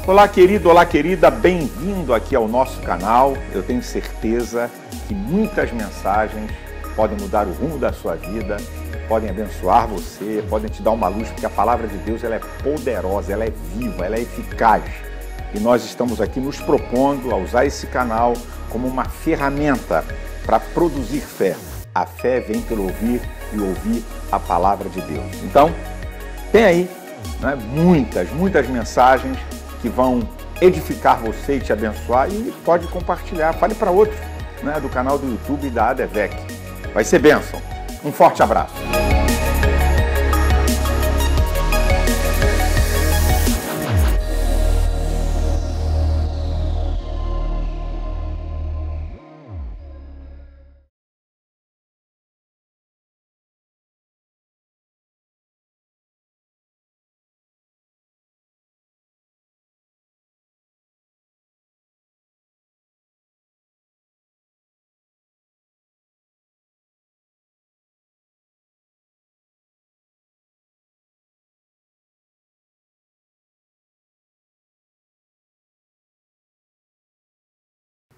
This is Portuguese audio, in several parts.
Olá, querido, olá, querida, bem-vindo aqui ao nosso canal. Eu tenho certeza que muitas mensagens podem mudar o rumo da sua vida, podem abençoar você, podem te dar uma luz, porque a palavra de Deus ela é poderosa, ela é viva, ela é eficaz. E nós estamos aqui nos propondo a usar esse canal como uma ferramenta para produzir fé. A fé vem pelo ouvir e ouvir a palavra de Deus. Então, tem aí muitas mensagens que vão edificar você e te abençoar, e pode compartilhar, fale para outros do canal do YouTube da ADVEC. Vai ser bênção. Um forte abraço.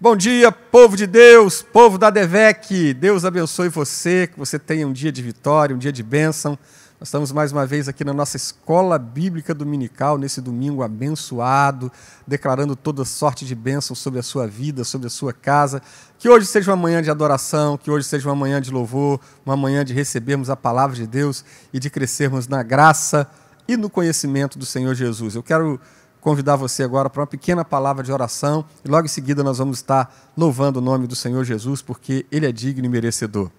Bom dia, povo de Deus, povo da ADVEC. Deus abençoe você, que você tenha um dia de vitória, um dia de bênção. Nós estamos mais uma vez aqui na nossa Escola Bíblica Dominical, nesse domingo abençoado, declarando toda sorte de bênção sobre a sua vida, sobre a sua casa. Que hoje seja uma manhã de adoração, que hoje seja uma manhã de louvor, uma manhã de recebermos a palavra de Deus e de crescermos na graça e no conhecimento do Senhor Jesus. Eu quero convidar você agora para uma pequena palavra de oração e logo em seguida nós vamos estar louvando o nome do Senhor Jesus, porque Ele é digno e merecedor.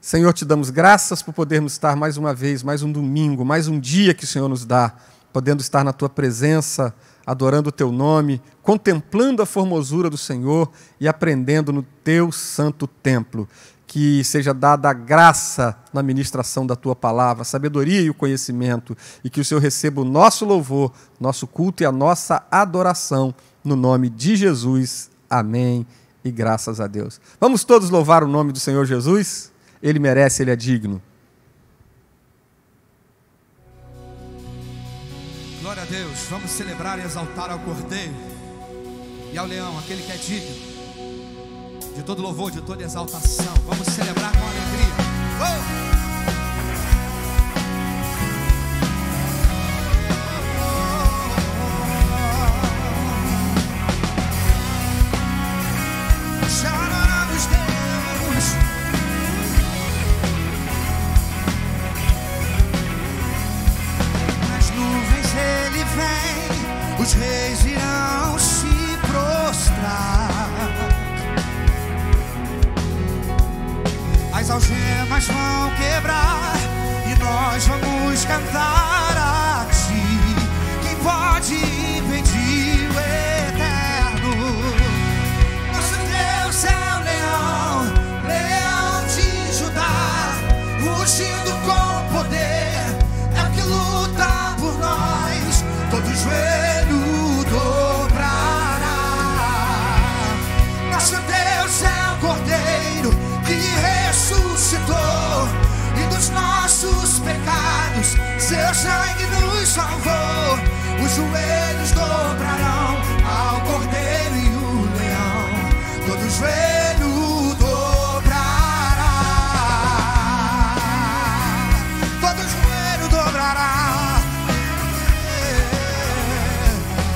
Senhor, te damos graças por podermos estar mais uma vez, mais um domingo, mais um dia que o Senhor nos dá, podendo estar na Tua presença, adorando o Teu nome, contemplando a formosura do Senhor e aprendendo no Teu santo templo. Que seja dada a graça na ministração da Tua palavra, a sabedoria e o conhecimento, e que o Senhor receba o nosso louvor, nosso culto e a nossa adoração, no nome de Jesus. Amém e graças a Deus. Vamos todos louvar o nome do Senhor Jesus? Ele merece, Ele é digno. Glória a Deus, vamos celebrar e exaltar ao Cordeiro e ao Leão, aquele que é digno de todo louvor, de toda exaltação. Vamos celebrar com alegria. Já adoramos Deus. Nas nuvens Ele vem, os reis irão se prostrar. As algemas vão quebrar e nós vamos cantar a Ti. Quem pode impedir o eterno? Nosso Deus é o leão, leão de Judá, rugindo com poder, é o que luta por nós, todo joelho dobrará. Nosso Deus é o Cordeiro que ressuscitou, e dos nossos pecados seu sangue nos salvou. Os joelhos dobrarão ao Cordeiro e o Leão, todo joelho dobrará, todo joelho dobrará.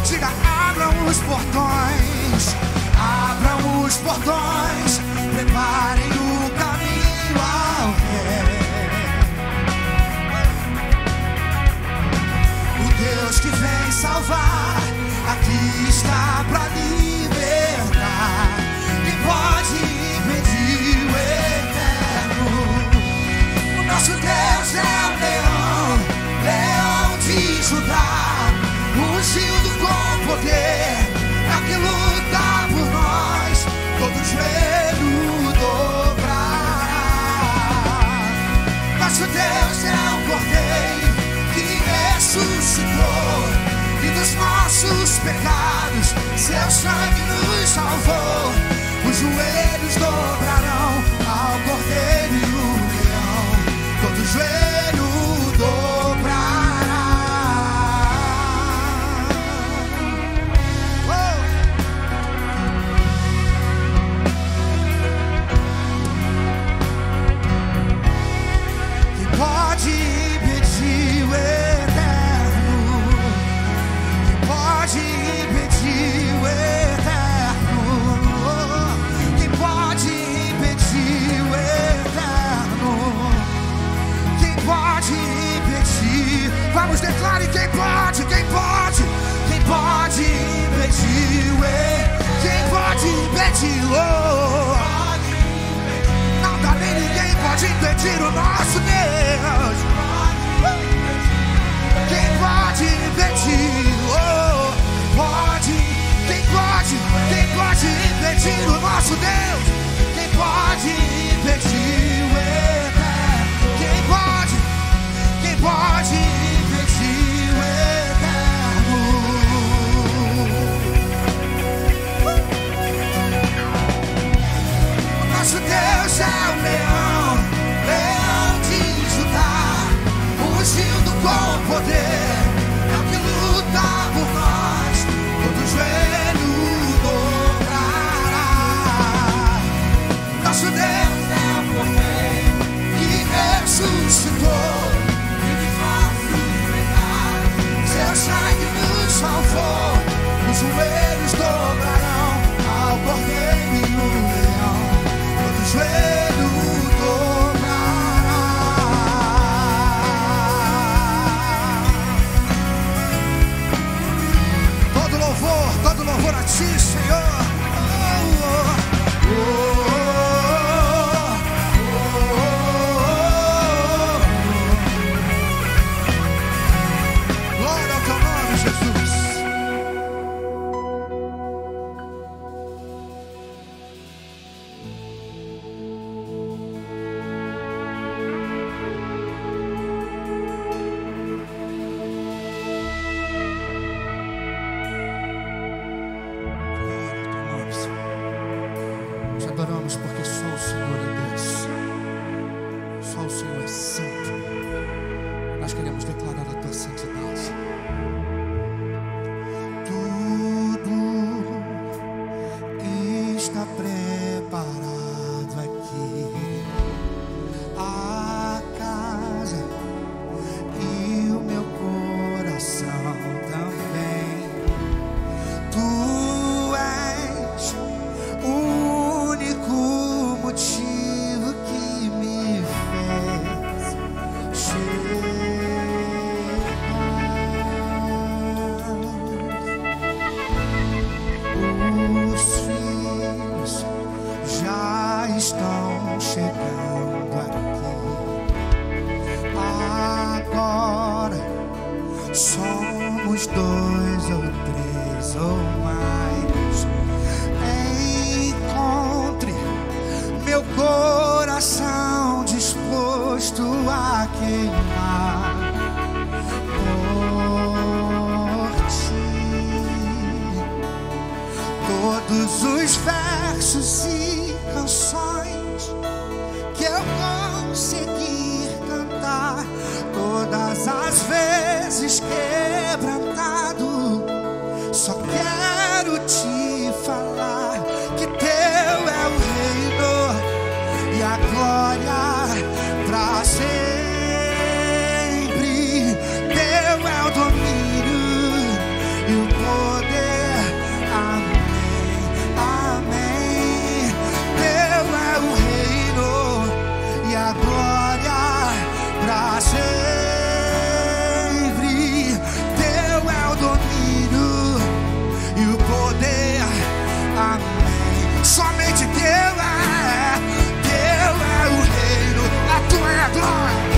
Diga: abram os portões, abram os portões, preparem o caminho ao rei. O Deus que vem salvar, aqui está para libertar. Quem pode impedir o eterno? O nosso Deus é o leão, leão de Judá, ungido com poder, é o que luta por nós, todo joelho dobrará. Nosso Deus é o Cordeiro que ressuscitou, e dos nossos pecados seu sangue nos salvou. Os joelhos dobrarão ao Cordeiro e o Leão, todo joelho dobrará. pode impedir o nosso Deus? Quem pode impedir? Oh, quem pode impedir o nosso Deus? Quem pode impedir o eterno? Quem pode impedir o eterno? O nosso Deus é o leão, leão de Judá, ungido com poder, é o que luta por nós, todo joelho dobrará. Nosso Deus é o cordeiro que ressuscitou, vive nossos pecados, seu sangue nos salvou, os joelhos dobrarão ao cordeiro e no leão, todo joelho dobrará. Todo louvor a ti, Senhor. Glória ao teu nome, Jesus. Te adoramos porque só o Senhor é Deus, só o Senhor é santo. Nós queremos declarar a tua santidade. Tudo está preparado aqui, a casa e o meu coração também. Tu és o único motivo que me fez chegar. Os filhos já estão chegando aqui. Agora somos 2 ou 3 ou mais. Encontre meu coração disposto a queimar por ti. Todos os versos e canções que eu conseguir cantar, todas as vezes quebrantado, só quero te falar que teu é o reino e a glória pra sempre. Teu é o domínio e o poder. Amém, amém. Teu é o reino e a glória pra sempre. Teu é o domínio e o poder. Amém. Somente teu é o reino, a tua é a glória.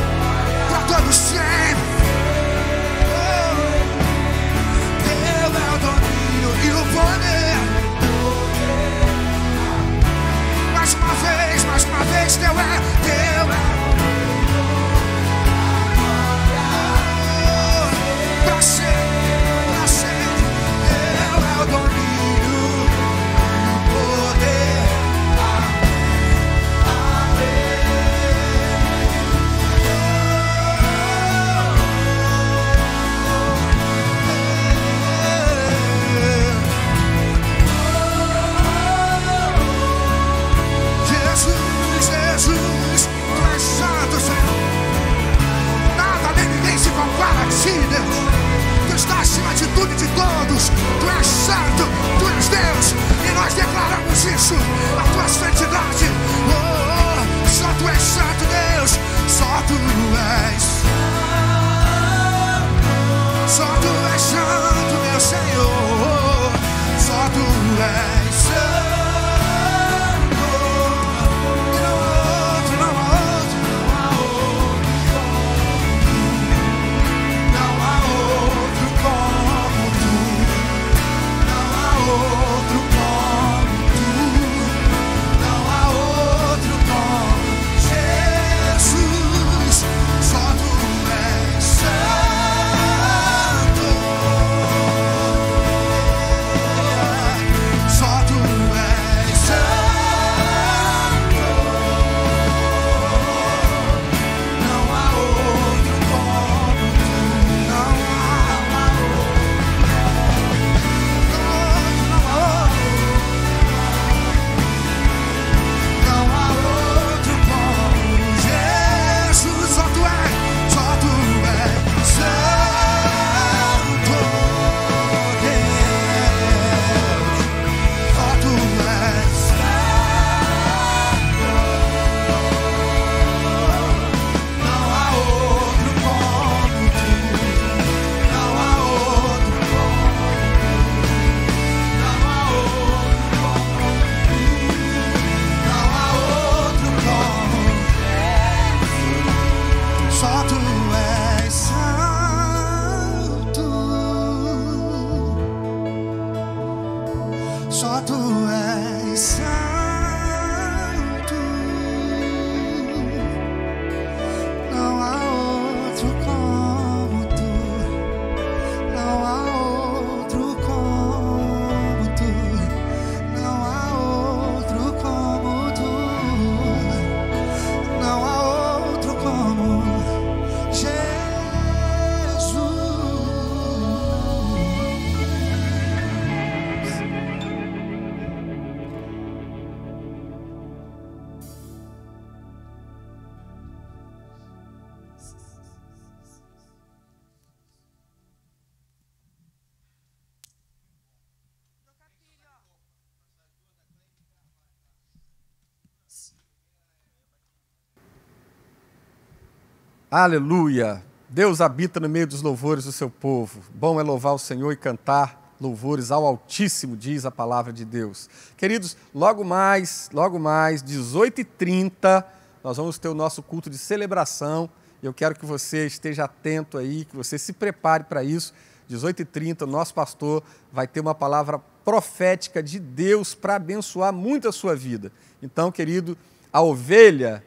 Aleluia! Deus habita no meio dos louvores do seu povo. Bom é louvar o Senhor e cantar louvores ao Altíssimo, diz a palavra de Deus. Queridos, logo mais, 18h30, nós vamos ter o nosso culto de celebração. Eu quero que você esteja atento aí, que você se prepare para isso. 18h30, o nosso pastor vai ter uma palavra profética de Deus para abençoar muito a sua vida. Então, querido, a ovelha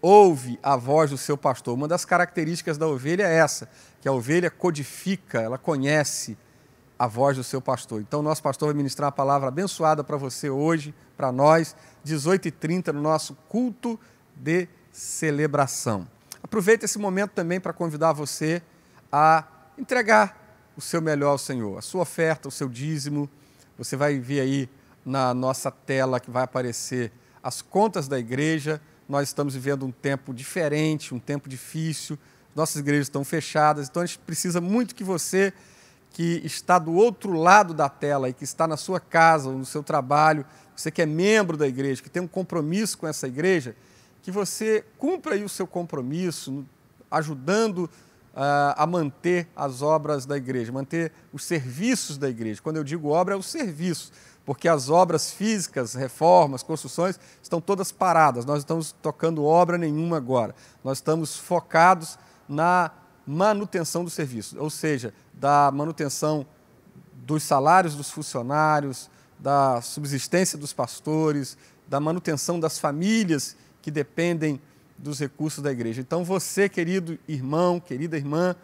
ouve a voz do seu pastor. Uma das características da ovelha é essa, que a ovelha codifica, ela conhece a voz do seu pastor. Então, o nosso pastor vai ministrar uma palavra abençoada para você hoje, para nós, 18h30, no nosso culto de celebração. Aproveite esse momento também para convidar você a entregar o seu melhor ao Senhor, a sua oferta, o seu dízimo. Você vai ver aí na nossa tela que vai aparecer as contas da igreja. Nós estamos vivendo um tempo diferente, um tempo difícil, nossas igrejas estão fechadas, então a gente precisa muito que você, que está do outro lado da tela e que está na sua casa ou no seu trabalho, você que é membro da igreja, que tem um compromisso com essa igreja, que você cumpra aí o seu compromisso, ajudando a manter as obras da igreja, manter os serviços da igreja. Quando eu digo obra, é o serviço, porque as obras físicas, reformas, construções, estão todas paradas. Nós não estamos tocando obra nenhuma agora. Nós estamos focados na manutenção do serviço, ou seja, da manutenção dos salários dos funcionários, da subsistência dos pastores, da manutenção das famílias que dependem dos recursos da igreja. Então você, querido irmão, querida irmã,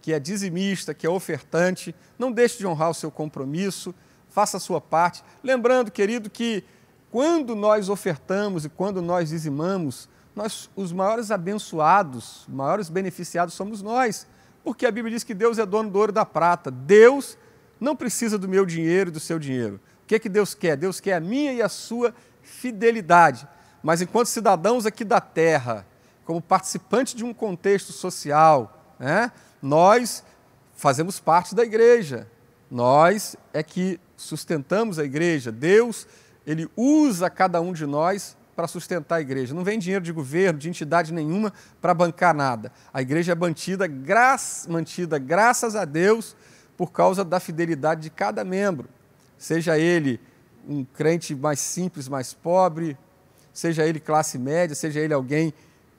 que é dizimista, que é ofertante, não deixe de honrar o seu compromisso, faça a sua parte. Lembrando, querido, que quando nós ofertamos e quando nós dizimamos, os maiores abençoados, os maiores beneficiados somos nós, porque a Bíblia diz que Deus é dono do ouro e da prata. Deus não precisa do meu dinheiro e do seu dinheiro. O que é que Deus quer? Deus quer a minha e a sua fidelidade. Mas enquanto cidadãos aqui da terra, como participantes de um contexto social, nós fazemos parte da igreja. Nós é que sustentamos a igreja. Deus, Ele usa cada um de nós para sustentar a igreja. Não vem dinheiro de governo, de entidade nenhuma para bancar nada. A igreja é mantida graças a Deus por causa da fidelidade de cada membro. Seja ele um crente mais simples, mais pobre, seja ele classe média, seja ele alguém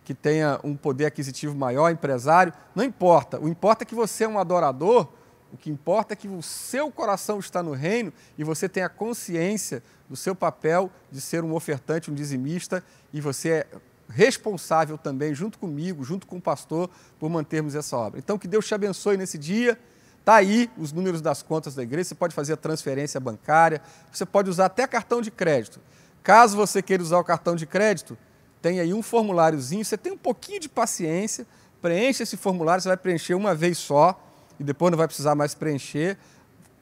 que tenha um poder aquisitivo maior, empresário, não importa. O importa é que você é um adorador, o que importa é que o seu coração está no reino e você tem a consciência do seu papel de ser um ofertante, um dizimista, e você é responsável também, junto comigo, junto com o pastor, por mantermos essa obra. Então, que Deus te abençoe nesse dia. Está aí os números das contas da igreja, você pode fazer a transferência bancária, você pode usar até cartão de crédito. Caso você queira usar o cartão de crédito, tem aí um formuláriozinho, você tem um pouquinho de paciência, preencha esse formulário, você vai preencher uma vez só, e depois não vai precisar mais preencher.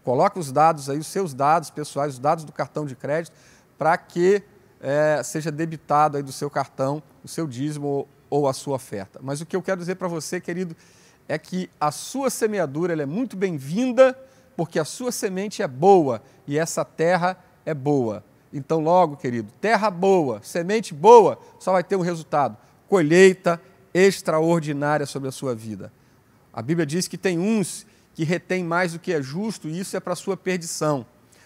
Coloca os dados aí, os seus dados pessoais, os dados do cartão de crédito, para que seja debitado aí do seu cartão o seu dízimo ou a sua oferta. Mas o que eu quero dizer para você, querido, é que a sua semeadura ela é muito bem-vinda, porque a sua semente é boa e essa terra é boa. Então, logo, querido, terra boa, semente boa, só vai ter um resultado: colheita extraordinária sobre a sua vida. A Bíblia diz que tem uns que retêm mais do que é justo, e isso é para a sua perdição.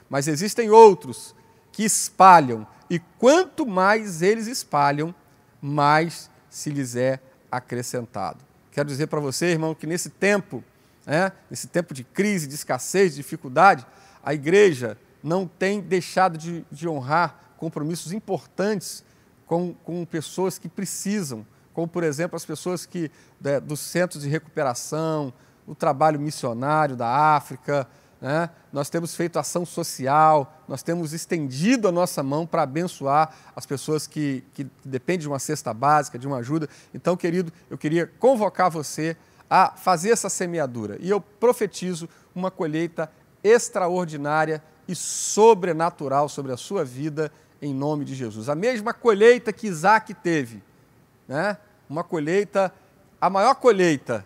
Mas existem outros que espalham, e quanto mais eles espalham, mais se lhes é acrescentado. Quero dizer para você, irmão, que nesse tempo de crise, de escassez, de dificuldade, a igreja não tem deixado de honrar compromissos importantes com pessoas que precisam, como, por exemplo, as pessoas dos centros de recuperação, o trabalho missionário da África, Nós temos feito ação social, nós temos estendido a nossa mão para abençoar as pessoas que dependem de uma cesta básica, de uma ajuda. Então, querido, eu queria convocar você a fazer essa semeadura. E eu profetizo uma colheita extraordinária e sobrenatural sobre a sua vida, em nome de Jesus. A mesma colheita que Isaac teve, uma colheita, a maior colheita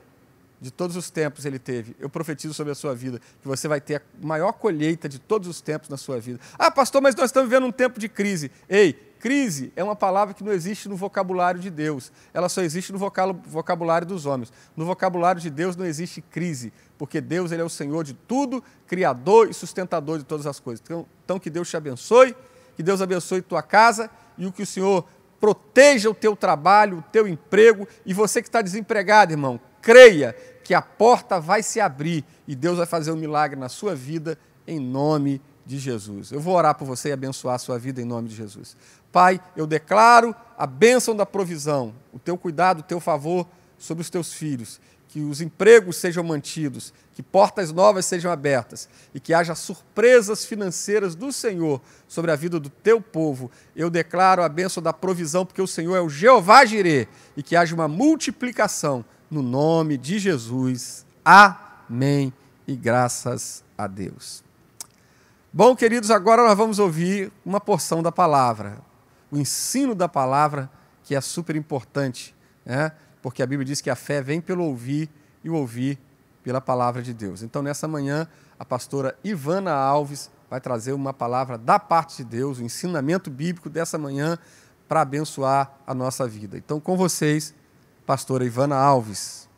de todos os tempos ele teve. Eu profetizo sobre a sua vida que você vai ter a maior colheita de todos os tempos na sua vida. Ah, pastor, mas nós estamos vivendo um tempo de crise. Ei, crise é uma palavra que não existe no vocabulário de Deus. Ela só existe no vocabulário dos homens. No vocabulário de Deus não existe crise, porque Deus ele é o Senhor de tudo, Criador e sustentador de todas as coisas. Então que Deus te abençoe, que Deus abençoe tua casa e que o Senhor proteja o teu trabalho, o teu emprego. E você que está desempregado, irmão, creia que a porta vai se abrir e Deus vai fazer um milagre na sua vida em nome de Jesus. Eu vou orar por você e abençoar a sua vida em nome de Jesus. Pai, eu declaro a bênção da provisão, o teu cuidado, o teu favor sobre os teus filhos, que os empregos sejam mantidos, que portas novas sejam abertas e que haja surpresas financeiras do Senhor sobre a vida do teu povo. Eu declaro a bênção da provisão, porque o Senhor é o Jeová Jirê, e que haja uma multiplicação no nome de Jesus. Amém. E graças a Deus. Bom, queridos, agora nós vamos ouvir uma porção da palavra, o ensino da palavra, que é super importante, né? Porque a Bíblia diz que a fé vem pelo ouvir e o ouvir pela palavra de Deus. Então, nessa manhã, a pastora Ivana Alves vai trazer uma palavra da parte de Deus, o ensinamento bíblico dessa manhã para abençoar a nossa vida. Então, com vocês, pastora Ivana Alves.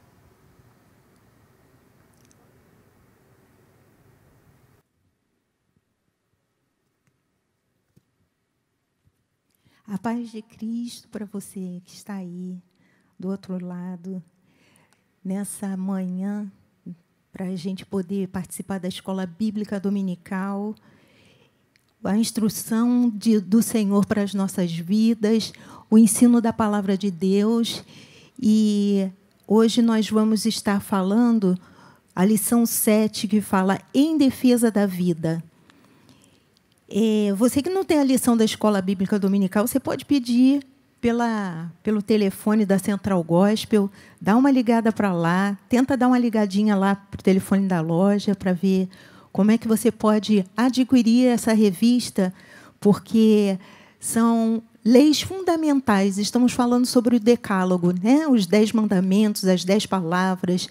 A paz de Cristo para você que está aí do outro lado, nessa manhã, para a gente poder participar da escola bíblica dominical, a instrução do Senhor para as nossas vidas, o ensino da palavra de Deus. E hoje nós vamos estar falando a lição 7, que fala em defesa da vida. Você que não tem a lição da escola bíblica dominical, você pode pedir pelo telefone da Central Gospel, dá uma ligada para lá, tenta dar uma ligadinha lá para o telefone da loja para ver como é que você pode adquirir essa revista, porque são leis fundamentais. Estamos falando sobre o decálogo, né? Os 10 mandamentos, as 10 palavras.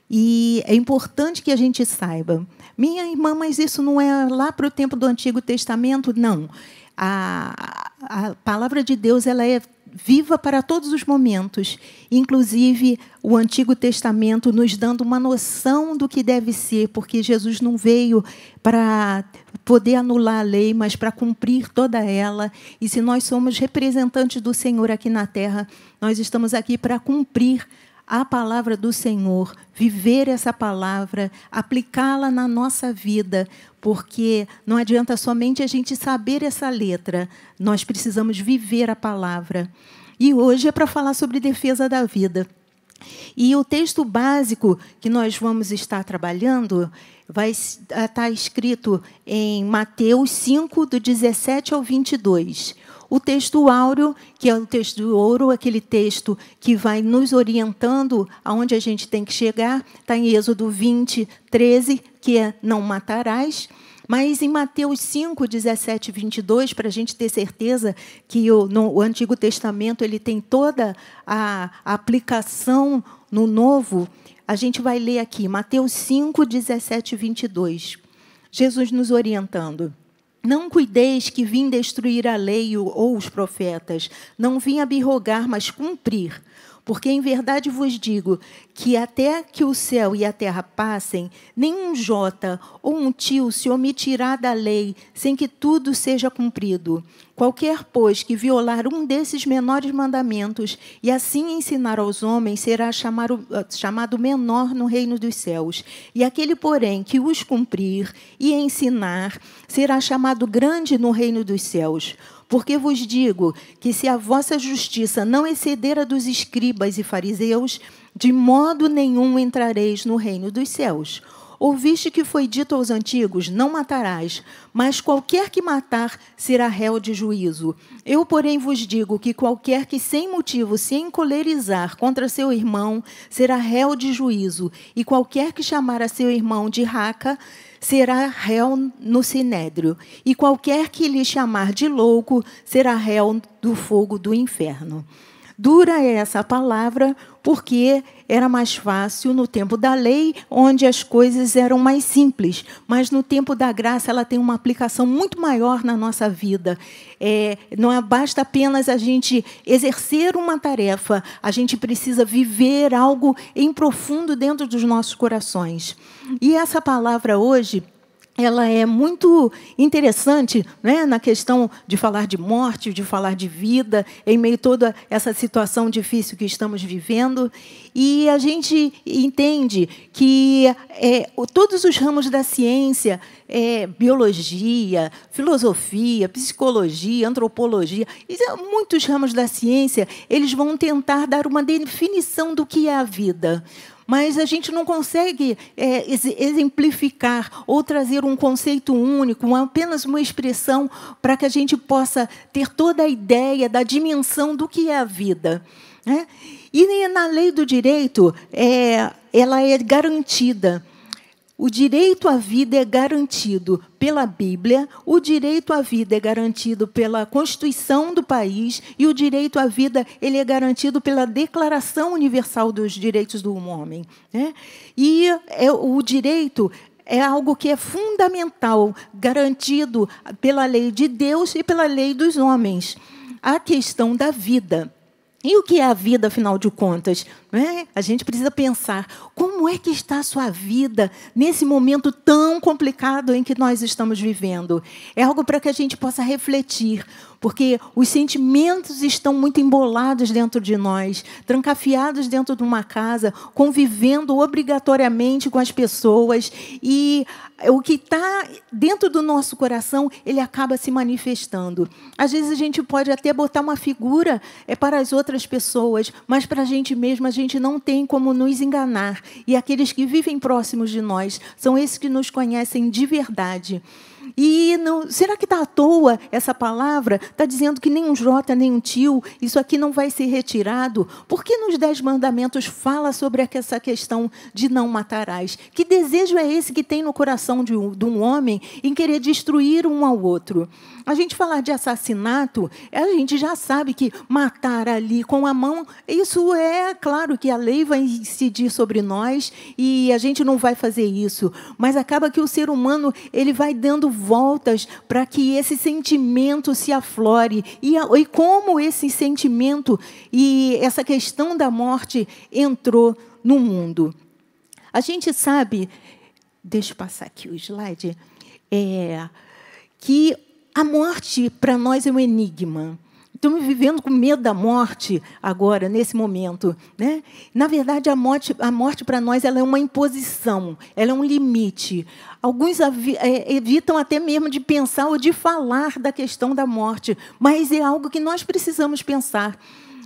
E é importante que a gente saiba. Minha irmã, mas isso não é lá para o tempo do Antigo Testamento? Não. A palavra de Deus ela é viva para todos os momentos, inclusive o Antigo Testamento nos dando uma noção do que deve ser, porque Jesus não veio para poder anular a lei, mas para cumprir toda ela. E se nós somos representantes do Senhor aqui na terra, nós estamos aqui para cumprir a palavra do Senhor, viver essa palavra, aplicá-la na nossa vida, porque não adianta somente a gente saber essa letra, nós precisamos viver a palavra. E hoje é para falar sobre defesa da vida. E o texto básico que nós vamos estar trabalhando vai estar escrito em Mateus 5, do 17 ao 22. O texto áureo, que é o texto de ouro, aquele texto que vai nos orientando aonde a gente tem que chegar, está em Êxodo 20, 13, que é não matarás. Mas em Mateus 5, 17 e 22, para a gente ter certeza que o Antigo Testamento ele tem toda a aplicação no Novo, a gente vai ler aqui, Mateus 5, 17 e 22. Jesus nos orientando. Não cuideis que vim destruir a lei ou os profetas. Não vim abrogar, mas cumprir. Porque, em verdade, vos digo que até que o céu e a terra passem, nenhum jota ou um tio se omitirá da lei, sem que tudo seja cumprido. Qualquer, pois, que violar um desses menores mandamentos e assim ensinar aos homens, será chamado menor no reino dos céus. E aquele, porém, que os cumprir e ensinar, será chamado grande no reino dos céus. Porque vos digo que se a vossa justiça não exceder a dos escribas e fariseus, de modo nenhum entrareis no reino dos céus. Ouviste que foi dito aos antigos, não matarás, mas qualquer que matar será réu de juízo. Eu, porém, vos digo que qualquer que sem motivo se encolerizar contra seu irmão será réu de juízo, e qualquer que chamar a seu irmão de raca será réu no sinédrio, e qualquer que lhe chamar de louco será réu do fogo do inferno. Dura é essa palavra porque era mais fácil no tempo da lei, onde as coisas eram mais simples. Mas no tempo da graça, ela tem uma aplicação muito maior na nossa vida. Não basta apenas a gente exercer uma tarefa, a gente precisa viver algo em profundo dentro dos nossos corações. E essa palavra hoje, ela é muito interessante, né, na questão de falar de morte, de falar de vida, em meio a toda essa situação difícil que estamos vivendo. E a gente entende que todos os ramos da ciência, biologia, filosofia, psicologia, antropologia, muitos ramos da ciência, eles vão tentar dar uma definição do que é a vida. Mas a gente não consegue exemplificar ou trazer um conceito único, apenas uma expressão para que a gente possa ter toda a ideia da dimensão do que é a vida, né? E na lei do direito, ela é garantida. O direito à vida é garantido pela Bíblia, o direito à vida é garantido pela Constituição do país e o direito à vida ele é garantido pela Declaração Universal dos Direitos do Homem, né? E o direito é algo que é fundamental, garantido pela lei de Deus e pela lei dos homens. A questão da vida. E o que é a vida, afinal de contas? A gente precisa pensar como é que está a sua vida nesse momento tão complicado em que nós estamos vivendo. É algo para que a gente possa refletir, porque os sentimentos estão muito embolados dentro de nós, trancafiados dentro de uma casa, convivendo obrigatoriamente com as pessoas, e o que está dentro do nosso coração, ele acaba se manifestando. Às vezes a gente pode até botar uma figura para as outras pessoas, mas para a gente mesmo, a gente não tem como nos enganar. E aqueles que vivem próximos de nós são esses que nos conhecem de verdade. E será que está à toa essa palavra? Está dizendo que nem um jota, nem um tio, isso aqui não vai ser retirado? Por que nos 10 mandamentos fala sobre essa questão de não matarás? Que desejo é esse que tem no coração de um homem em querer destruir um ao outro? A gente falar de assassinato, a gente já sabe que matar ali com a mão, isso é claro que a lei vai incidir sobre nós e a gente não vai fazer isso. Mas acaba que o ser humano ele vai dando voltas para que esse sentimento se aflore. E como esse sentimento e essa questão da morte entrou no mundo. A gente sabe, deixa eu passar aqui o slide, que a morte, para nós, é um enigma. Estamos vivendo com medo da morte agora, nesse momento, né? Na verdade, a morte para nós ela é uma imposição, ela é um limite. Alguns evitam até mesmo de pensar ou de falar da questão da morte, mas é algo que nós precisamos pensar.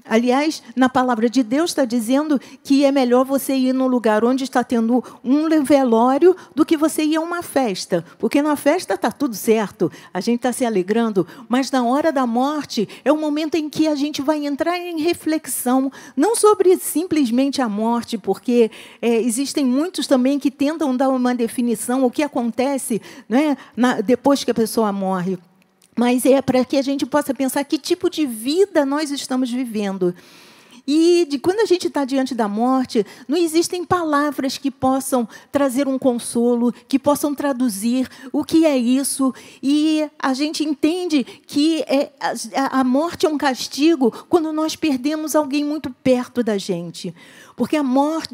Aliás, na palavra de Deus está dizendo que é melhor você ir num lugar onde está tendo um velório do que você ir a uma festa. Porque na festa está tudo certo, a gente está se alegrando, mas na hora da morte é o momento em que a gente vai entrar em reflexão, não sobre simplesmente a morte, porque existem muitos também que tentam dar uma definição, o que acontece, né, depois que a pessoa morre. Mas é para que a gente possa pensar que tipo de vida nós estamos vivendo. E quando a gente está diante da morte, não existem palavras que possam trazer um consolo, que possam traduzir o que é isso. E a gente entende que a morte é um castigo quando nós perdemos alguém muito perto da gente. Porque a morte,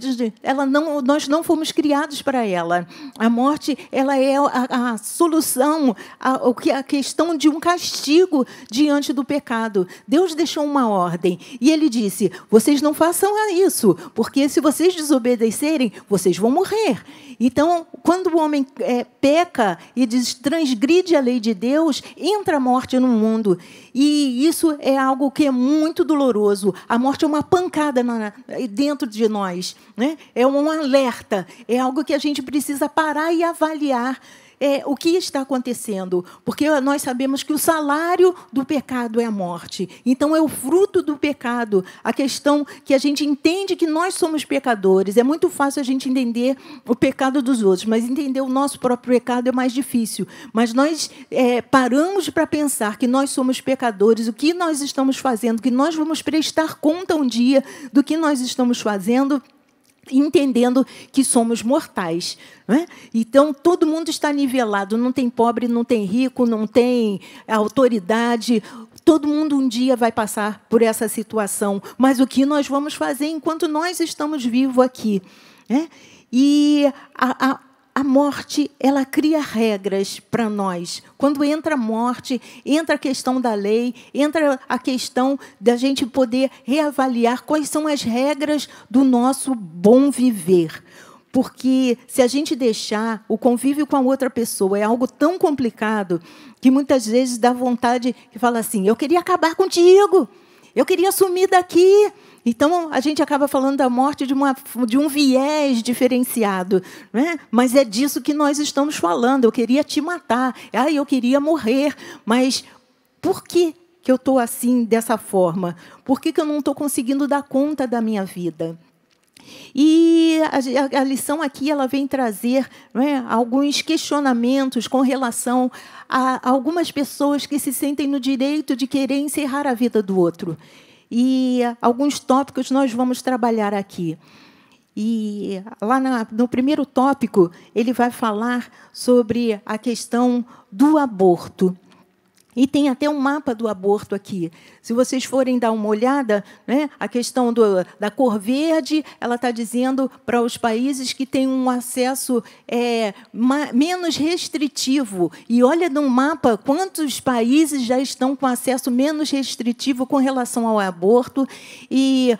nós não fomos criados para ela. A morte ela é a solução, a questão de um castigo diante do pecado. Deus deixou uma ordem e Ele disse, vocês não façam isso, porque se vocês desobedecerem, vocês vão morrer. Então, quando o homem peca e transgride a lei de Deus, entra a morte no mundo. E isso é algo que é muito doloroso. A morte é uma pancada dentro de nós, né? É um alerta, é algo que a gente precisa parar e avaliar. o que está acontecendo? Porque nós sabemos que o salário do pecado é a morte. Então, é o fruto do pecado. A questão que a gente entende que nós somos pecadores. É muito fácil a gente entender o pecado dos outros, mas entender o nosso próprio pecado é mais difícil. Mas nós paramos para pensar que nós somos pecadores, o que nós estamos fazendo, que nós vamos prestar conta um dia do que nós estamos fazendo, entendendo que somos mortais, né? Então, todo mundo está nivelado, não tem pobre, não tem rico, não tem autoridade. Todo mundo um dia vai passar por essa situação. Mas o que nós vamos fazer enquanto nós estamos vivos aqui, né? E a morte, ela cria regras para nós. Quando entra a morte, entra a questão da lei, entra a questão da gente poder reavaliar quais são as regras do nosso bom viver. Porque se a gente deixar, o convívio com a outra pessoa é algo tão complicado que muitas vezes dá vontade de falar assim, eu queria acabar contigo, eu queria sumir daqui. Então, a gente acaba falando da morte de um viés diferenciado, né? Mas é disso que nós estamos falando. Eu queria te matar, eu queria morrer. Mas por que eu estou assim, dessa forma? Por que eu não estou conseguindo dar conta da minha vida? E a lição aqui ela vem trazer, né, alguns questionamentos com relação a algumas pessoas que se sentem no direito de querer encerrar a vida do outro. E alguns tópicos nós vamos trabalhar aqui. E lá no primeiro tópico, ele vai falar sobre a questão do aborto. E tem até um mapa do aborto aqui. Se vocês forem dar uma olhada, né, a questão da cor verde, ela está dizendo para os países que têm um acesso menos restritivo. E olha no mapa quantos países já estão com acesso menos restritivo com relação ao aborto. E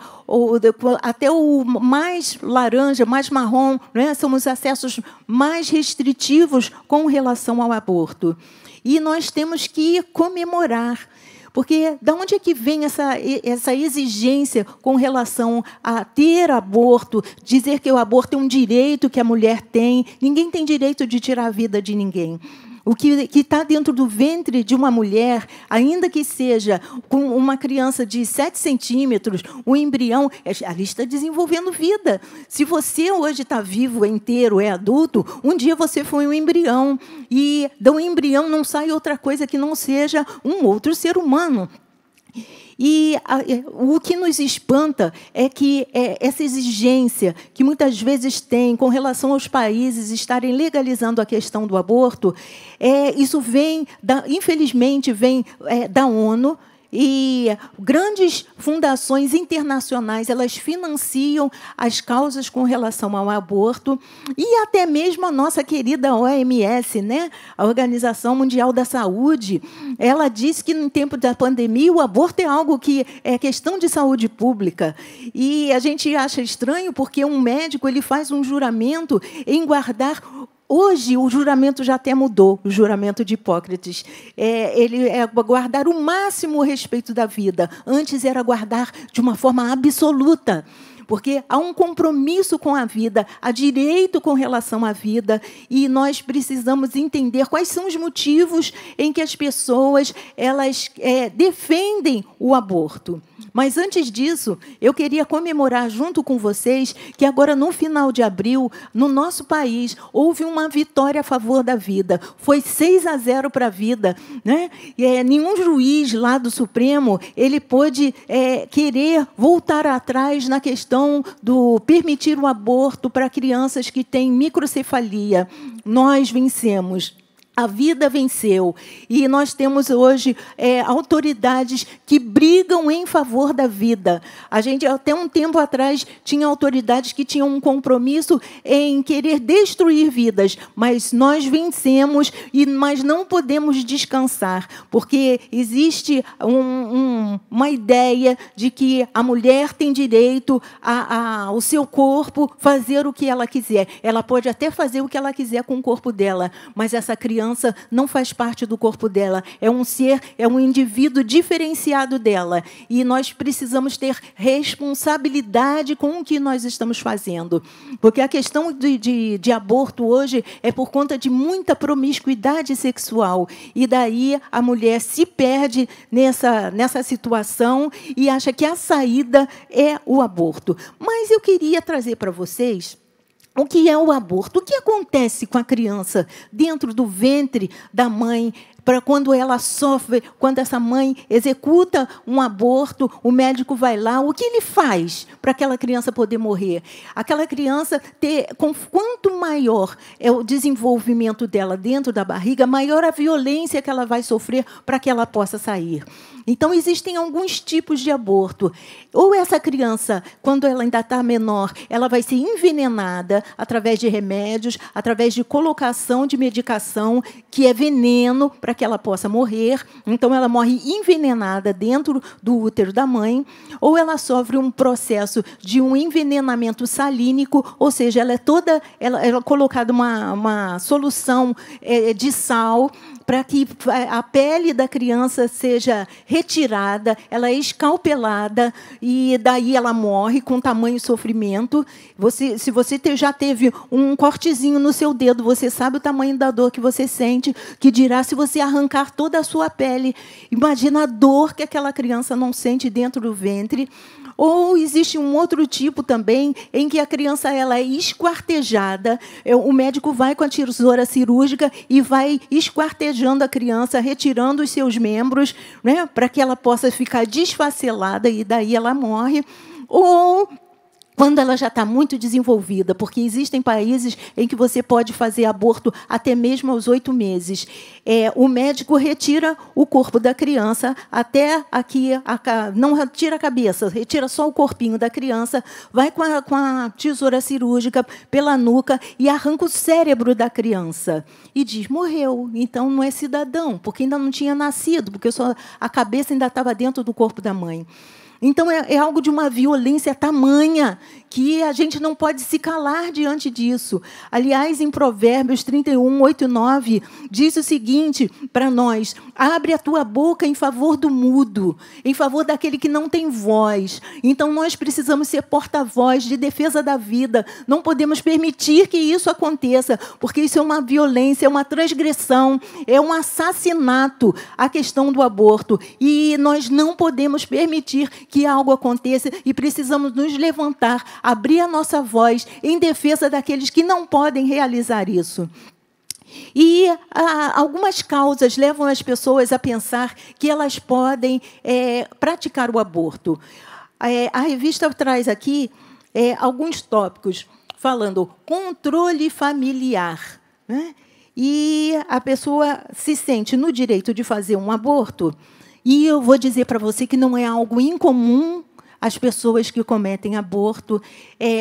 até o mais laranja, mais marrom, né, são os acessos mais restritivos com relação ao aborto. E nós temos que comemorar, porque de onde é que vem essa exigência com relação a ter aborto, dizer que o aborto é um direito que a mulher tem? Ninguém tem direito de tirar a vida de ninguém. O que está dentro do ventre de uma mulher, ainda que seja com uma criança de 7 centímetros, o embrião, ali está desenvolvendo vida. Se você hoje está vivo, inteiro, é adulto, um dia você foi um embrião. E do embrião não sai outra coisa que não seja um outro ser humano. E o que nos espanta é que essa exigência que muitas vezes tem com relação aos países estarem legalizando a questão do aborto, isso infelizmente, vem da ONU. E grandes fundações internacionais, elas financiam as causas com relação ao aborto, e até mesmo a nossa querida OMS, né? A Organização Mundial da Saúde, ela disse que no tempo da pandemia o aborto é algo que é questão de saúde pública. E a gente acha estranho porque um médico ele faz um juramento em guardar. Hoje, o juramento já até mudou, o juramento de Hipócrates. Ele é guardar o máximo o respeito da vida. Antes era guardar de uma forma absoluta, porque há um compromisso com a vida, há direito com relação à vida, e nós precisamos entender quais são os motivos em que as pessoas elas defendem o aborto. Mas, antes disso, eu queria comemorar junto com vocês que agora, no final de abril, no nosso país, houve uma vitória a favor da vida. Foi 6-0 para a vida, né? Nenhum juiz lá do Supremo ele pôde querer voltar atrás na questão do permitir o aborto para crianças que têm microcefalia. Nós vencemos. A vida venceu. E nós temos hoje autoridades que brigam em favor da vida. A gente, até um tempo atrás, tinha autoridades que tinham um compromisso em querer destruir vidas. Mas nós vencemos, mas não podemos descansar, porque existe uma ideia de que a mulher tem direito ao seu corpo fazer o que ela quiser. Ela pode até fazer o que ela quiser com o corpo dela, mas essa criança criança não faz parte do corpo dela, é um ser, é um indivíduo diferenciado dela. E nós precisamos ter responsabilidade com o que nós estamos fazendo. Porque a questão de aborto hoje é por conta de muita promiscuidade sexual. E daí a mulher se perde nessa situação e acha que a saída é o aborto. Mas eu queria trazer para vocês o que é o aborto. O que acontece com a criança dentro do ventre da mãe, para quando ela sofre, quando essa mãe executa um aborto, o médico vai lá, o que ele faz para aquela criança poder morrer? Aquela criança, quanto maior é o desenvolvimento dela dentro da barriga, maior a violência que ela vai sofrer para que ela possa sair. Então, existem alguns tipos de aborto. Ou essa criança, quando ela ainda está menor, ela vai ser envenenada através de remédios, através de colocação de medicação, que é veneno, para que ela possa morrer. Então, ela morre envenenada dentro do útero da mãe. Ou ela sofre um processo de um envenenamento salínico, ou seja, ela é colocada uma solução de sal, para que a pele da criança seja retirada, ela é escalpelada, e daí ela morre com tamanho sofrimento. Se você já teve um cortezinho no seu dedo, você sabe o tamanho da dor que você sente, que dirá se você arrancar toda a sua pele. Imagina a dor que aquela criança não sente dentro do ventre. Ou existe um outro tipo também, em que a criança ela é esquartejada. O médico vai com a tesoura cirúrgica e vai esquartejando a criança, retirando os seus membros, né, para que ela possa ficar desfacelada, e daí ela morre. Ou quando ela já está muito desenvolvida, porque existem países em que você pode fazer aborto até mesmo aos 8 meses. O médico retira o corpo da criança até aqui, não retira a cabeça, retira só o corpinho da criança, vai com a tesoura cirúrgica pela nuca e arranca o cérebro da criança. E diz, morreu, então não é cidadão, porque ainda não tinha nascido, porque só a cabeça ainda estava dentro do corpo da mãe. Então, é algo de uma violência tamanha que a gente não pode se calar diante disso. Aliás, em Provérbios 31, 8 e 9, diz o seguinte para nós: abre a tua boca em favor do mudo, em favor daquele que não tem voz. Então, nós precisamos ser porta-voz de defesa da vida. Não podemos permitir que isso aconteça, porque isso é uma violência, é uma transgressão, é um assassinato, a questão do aborto. E nós não podemos permitir que algo aconteça e precisamos nos levantar, abrir a nossa voz em defesa daqueles que não podem realizar isso. E algumas causas levam as pessoas a pensar que elas podem praticar o aborto. A revista traz aqui alguns tópicos, falando controle familiar, né? E a pessoa se sente no direito de fazer um aborto. E eu vou dizer para você que não é algo incomum as pessoas que cometem aborto,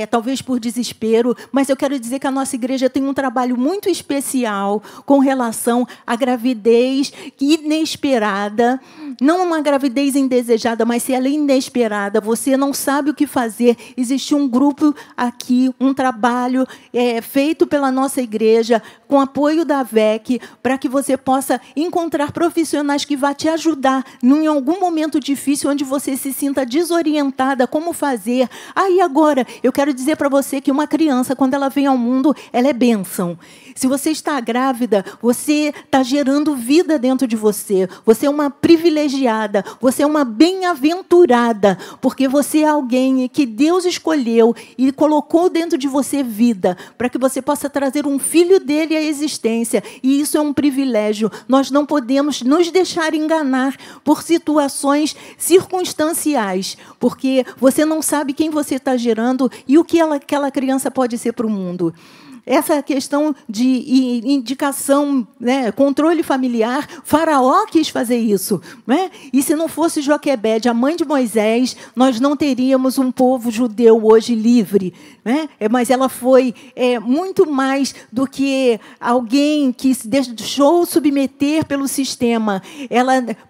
talvez por desespero, mas eu quero dizer que a nossa igreja tem um trabalho muito especial com relação à gravidez inesperada, não uma gravidez indesejada, mas se ela é inesperada, você não sabe o que fazer. Existe um grupo aqui, um trabalho feito pela nossa igreja, com apoio da VEC, para que você possa encontrar profissionais que vão te ajudar em algum momento difícil, onde você se sinta desorientada, como fazer. E agora, eu quero dizer para você que uma criança, quando ela vem ao mundo, ela é bênção. Se você está grávida, você está gerando vida dentro de você. Você é uma privilegiada, você é uma bem-aventurada, porque você é alguém que Deus escolheu e colocou dentro de você vida, para que você possa trazer um filho dele à existência. E isso é um privilégio. Nós não podemos nos deixar enganar por situações circunstanciais, porque você não sabe quem você está gerando e o que aquela criança pode ser para o mundo. Essa questão de indicação, né, controle familiar, Faraó quis fazer isso, né? E se não fosse Joquebede, a mãe de Moisés, nós não teríamos um povo judeu hoje livre, né? Mas ela foi muito mais do que alguém que se deixou submeter pelo sistema.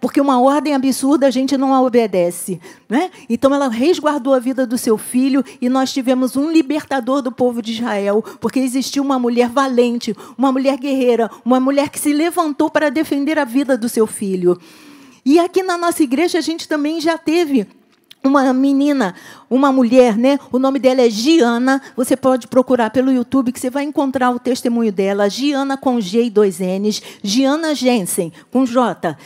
Porque uma ordem absurda a gente não a obedece, né? Então ela resguardou a vida do seu filho e nós tivemos um libertador do povo de Israel, porque existia existiu uma mulher valente, uma mulher guerreira, uma mulher que se levantou para defender a vida do seu filho. E aqui na nossa igreja a gente também já teve uma menina, uma mulher, né? O nome dela é Giana. Você pode procurar pelo YouTube que você vai encontrar o testemunho dela. Giana com G e 2 N's. Giana Jensen, com J.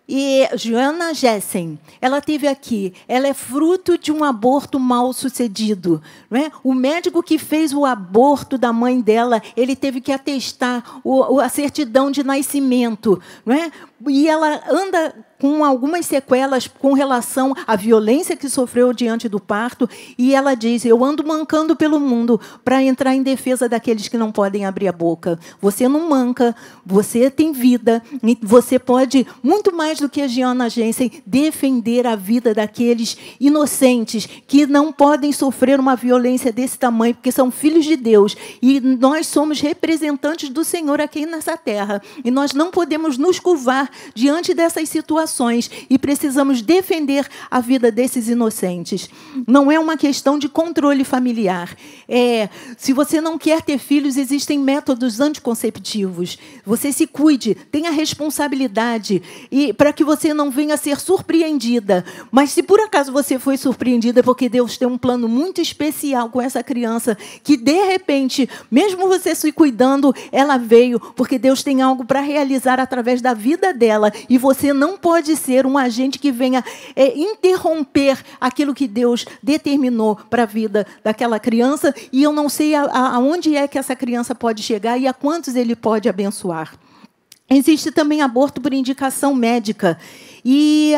E Giana Jessen, ela teve aqui, ela é fruto de um aborto mal sucedido. Não é? O médico que fez o aborto da mãe dela, ele teve que atestar a certidão de nascimento. Não é? E ela anda com algumas sequelas com relação à violência que sofreu diante do parto, e ela diz, eu ando mancando pelo mundo para entrar em defesa daqueles que não podem abrir a boca. Você não manca, você tem vida, e você pode, muito mais do que a Giana Jensen, defender a vida daqueles inocentes que não podem sofrer uma violência desse tamanho, porque são filhos de Deus, e nós somos representantes do Senhor aqui nessa terra, e nós não podemos nos curvar diante dessas situações e precisamos defender a vida desses inocentes. Não é uma questão de controle familiar. Se você não quer ter filhos, existem métodos anticonceptivos. Você se cuide, tenha responsabilidade e para que você não venha a ser surpreendida. Mas se por acaso você foi surpreendida, é porque Deus tem um plano muito especial com essa criança, que de repente, mesmo você se cuidando, ela veio, porque Deus tem algo para realizar através da vida dela, e você não pode ser um agente que venha interromper aquilo que Deus determinou para a vida daquela criança, e eu não sei aonde é que essa criança pode chegar e a quantos ele pode abençoar. Existe também aborto por indicação médica. E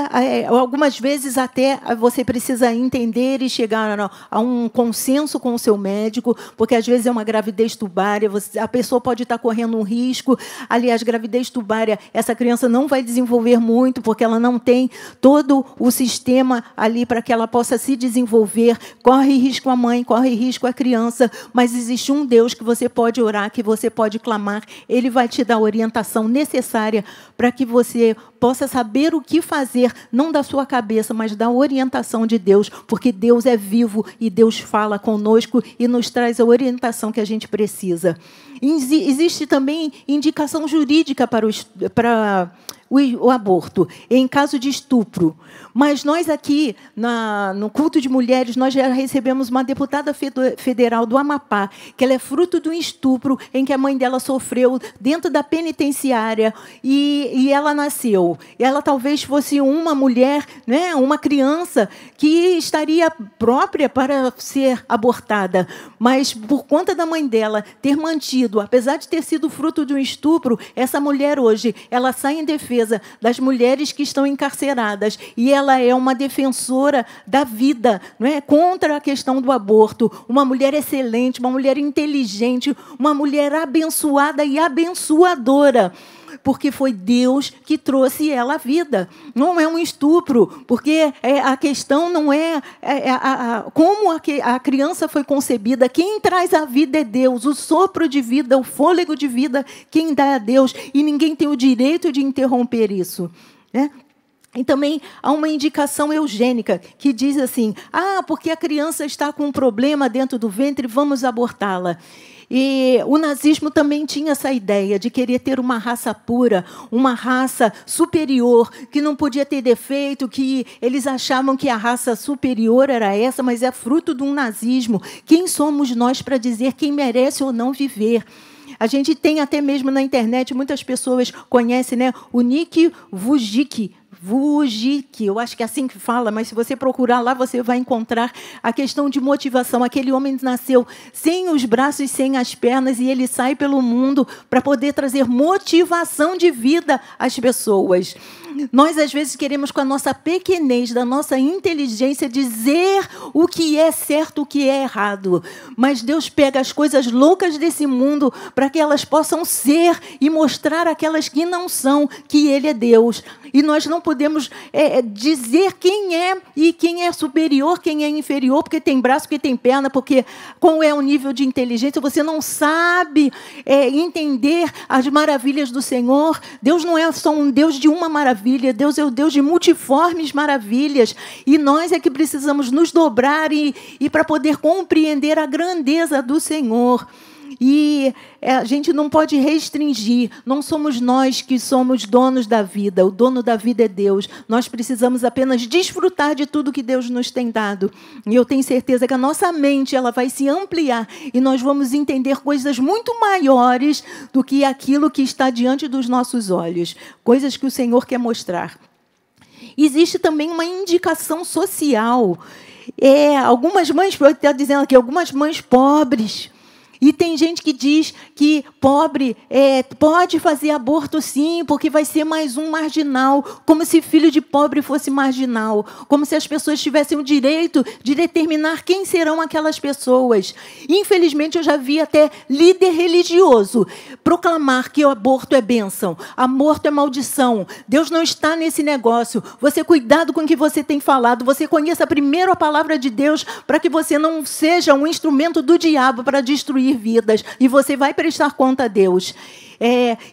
algumas vezes até você precisa entender e chegar a um consenso com o seu médico, porque às vezes é uma gravidez tubária, a pessoa pode estar correndo um risco. Aliás, gravidez tubária, essa criança não vai desenvolver muito, porque ela não tem todo o sistema ali para que ela possa se desenvolver. Corre risco a mãe, corre risco a criança, mas existe um Deus que você pode orar, que você pode clamar. Ele vai te dar a orientação necessária para que você possa saber o que fazer, não da sua cabeça, mas da orientação de Deus, porque Deus é vivo e Deus fala conosco e nos traz a orientação que a gente precisa. Existe também indicação jurídica para o aborto, em caso de estupro. Mas nós aqui, no culto de mulheres, nós já recebemos uma deputada federal do Amapá, que ela é fruto de um estupro em que a mãe dela sofreu dentro da penitenciária e ela nasceu. Ela talvez fosse uma mulher, né, uma criança que estaria própria para ser abortada, mas por conta da mãe dela ter mantido, apesar de ter sido fruto de um estupro, essa mulher hoje, ela sai em defesa das mulheres que estão encarceradas, e ela é uma defensora da vida, não é? Contra a questão do aborto. Uma mulher excelente, uma mulher inteligente, uma mulher abençoada e abençoadora, porque foi Deus que trouxe ela à vida. Não é um estupro, porque a questão não é como a criança foi concebida. Quem traz a vida é Deus, o sopro de vida, o fôlego de vida, quem dá é Deus, e ninguém tem o direito de interromper isso, né? E também há uma indicação eugênica que diz assim, porque a criança está com um problema dentro do ventre, vamos abortá-la. E o nazismo também tinha essa ideia de querer ter uma raça pura, uma raça superior, que não podia ter defeito, que eles achavam que a raça superior era essa, mas é fruto de um nazismo. Quem somos nós para dizer quem merece ou não viver? A gente tem até mesmo na internet, muitas pessoas conhecem, né, o Nick Vujicic, eu acho que é assim que fala, mas se você procurar lá, você vai encontrar a questão de motivação. Aquele homem nasceu sem os braços, sem as pernas, e ele sai pelo mundo para poder trazer motivação de vida às pessoas. Nós, às vezes, queremos, com a nossa pequenez, da nossa inteligência, dizer o que é certo, o que é errado. Mas Deus pega as coisas loucas desse mundo para que elas possam ser e mostrar aquelas que não são, que Ele é Deus. E nós não podemos dizer quem é e quem é superior, quem é inferior, porque tem braço, porque tem perna, porque qual é o nível de inteligência. Você não sabe entender as maravilhas do Senhor. Deus não é só um Deus de uma maravilha, Deus é o Deus de multiformes maravilhas. E nós é que precisamos nos dobrar e para poder compreender a grandeza do Senhor. E a gente não pode restringir. Não somos nós que somos donos da vida. O dono da vida é Deus. Nós precisamos apenas desfrutar de tudo que Deus nos tem dado. E eu tenho certeza que a nossa mente ela vai se ampliar e nós vamos entender coisas muito maiores do que aquilo que está diante dos nossos olhos. Coisas que o Senhor quer mostrar. Existe também uma indicação social. Algumas mães, está dizendo aqui, algumas mães pobres. E tem gente que diz que pobre pode fazer aborto sim, porque vai ser mais um marginal, como se filho de pobre fosse marginal, como se as pessoas tivessem o direito de determinar quem serão aquelas pessoas. Infelizmente, eu já vi até líder religioso proclamar que o aborto é bênção, aborto é maldição, Deus não está nesse negócio. Você cuidado com o que você tem falado, você conheça primeiro a palavra de Deus para que você não seja um instrumento do diabo para destruir vidas, e você vai prestar conta a Deus.